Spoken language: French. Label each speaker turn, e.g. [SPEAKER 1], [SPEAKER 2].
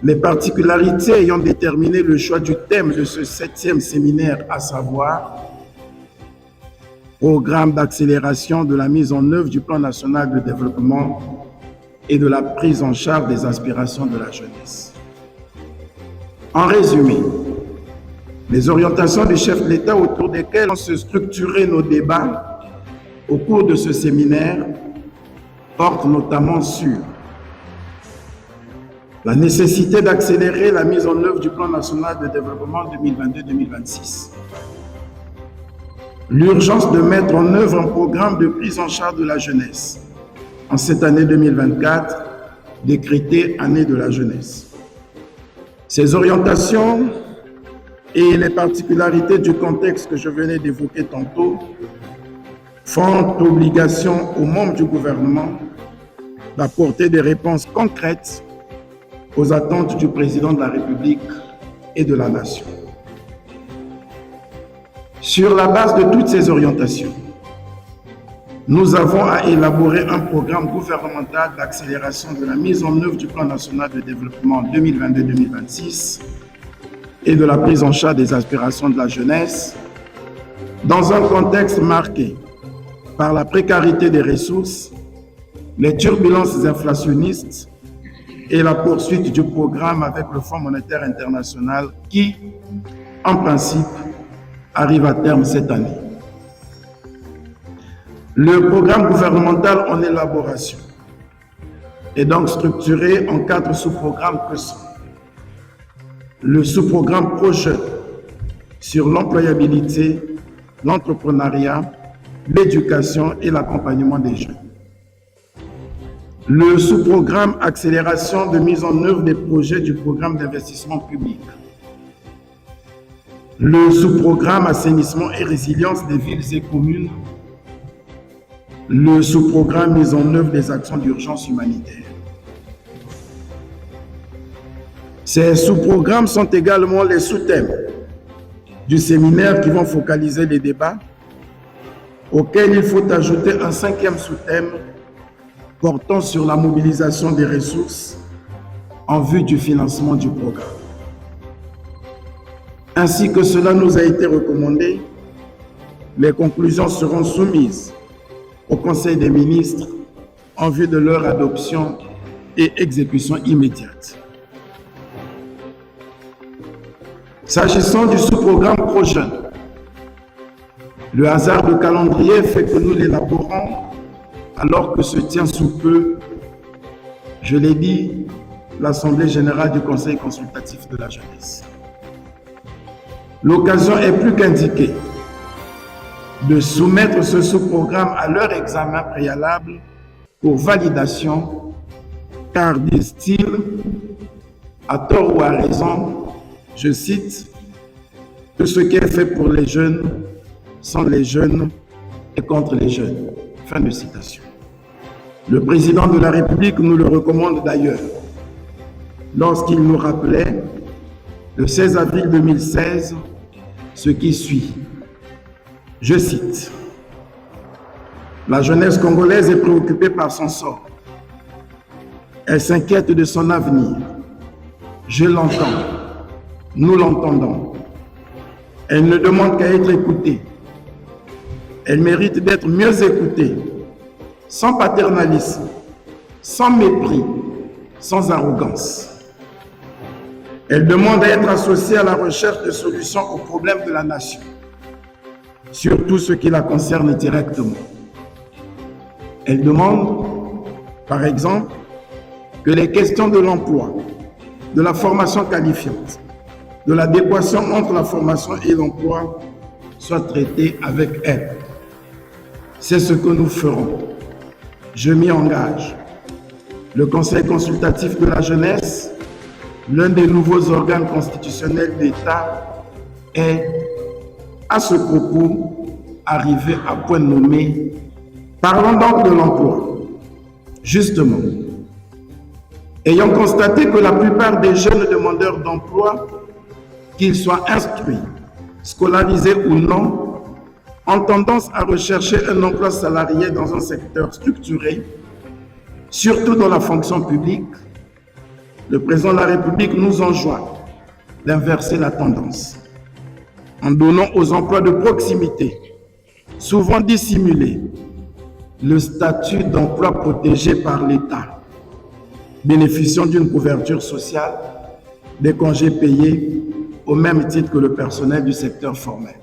[SPEAKER 1] Les particularités ayant déterminé le choix du thème de ce 7e séminaire, à savoir programme d'accélération de la mise en œuvre du plan national de développement et de la prise en charge des aspirations de la jeunesse. En résumé, les orientations du chef de l'État autour desquelles vont se structurer nos débats au cours de ce séminaire portent notamment sur la nécessité d'accélérer la mise en œuvre du plan national de développement 2022-2026, l'urgence de mettre en œuvre un programme de prise en charge de la jeunesse en cette année 2024, décrétée année de la jeunesse. Ces orientations et les particularités du contexte que je venais d'évoquer tantôt font obligation aux membres du gouvernement d'apporter des réponses concrètes aux attentes du président de la République et de la nation. Sur la base de toutes ces orientations, nous avons à élaborer un programme gouvernemental d'accélération de la mise en œuvre du plan national de développement 2022-2026 et de la prise en charge des aspirations de la jeunesse dans un contexte marqué par la précarité des ressources, les turbulences inflationnistes et la poursuite du programme avec le Fonds monétaire international qui, en principe, arrive à terme cette année. Le programme gouvernemental en élaboration est donc structuré en 4 sous-programmes que sont le sous-programme Pro-Jeunes sur l'employabilité, l'entrepreneuriat, l'éducation et l'accompagnement des jeunes. Le sous-programme Accélération de mise en œuvre des projets du programme d'investissement public. Le sous-programme Assainissement et résilience des villes et communes. Le sous-programme Mise en œuvre des actions d'urgence humanitaire. Ces sous-programmes sont également les sous-thèmes du séminaire qui vont focaliser les débats, auxquels il faut ajouter un 5e sous-thème portant sur la mobilisation des ressources en vue du financement du programme. Ainsi que cela nous a été recommandé, les conclusions seront soumises au Conseil des ministres en vue de leur adoption et exécution immédiate. S'agissant du sous-programme Pro-Jeunes, le hasard de calendrier fait que nous l'élaborons alors que se tient sous peu, je l'ai dit, l'Assemblée générale du Conseil consultatif de la jeunesse. L'occasion est plus qu'indiquée de soumettre ce sous-programme à leur examen préalable pour validation, car, disent-ils, à tort ou à raison, je cite, que ce qui est fait pour les jeunes, sans les jeunes et contre les jeunes. Fin de citation. Le président de la République nous le recommande d'ailleurs lorsqu'il nous rappelait le 16 avril 2016 ce qui suit. Je cite, « La jeunesse congolaise est préoccupée par son sort. Elle s'inquiète de son avenir. Je l'entends. Nous l'entendons. Elle ne demande qu'à être écoutée. Elle mérite d'être mieux écoutée, sans paternalisme, sans mépris, sans arrogance. Elle demande à être associée à la recherche de solutions aux problèmes de la nation, surtout ce qui la concerne directement. Elle demande, par exemple, que les questions de l'emploi, de la formation qualifiante, de l'adéquation entre la formation et l'emploi soient traitées avec elle. C'est ce que nous ferons. Je m'y engage. Le Conseil consultatif de la jeunesse, l'un des nouveaux organes constitutionnels d'État, est, à ce propos, arrivé à point nommé. Parlons donc de l'emploi. Justement, ayant constaté que la plupart des jeunes demandeurs d'emploi, qu'ils soient instruits, scolarisés ou non, ont tendance à rechercher un emploi salarié dans un secteur structuré, surtout dans la fonction publique, le président de la République nous enjoint d'inverser la tendance en donnant aux emplois de proximité, souvent dissimulés, le statut d'emploi protégé par l'État, bénéficiant d'une couverture sociale, des congés payés au même titre que le personnel du secteur formel.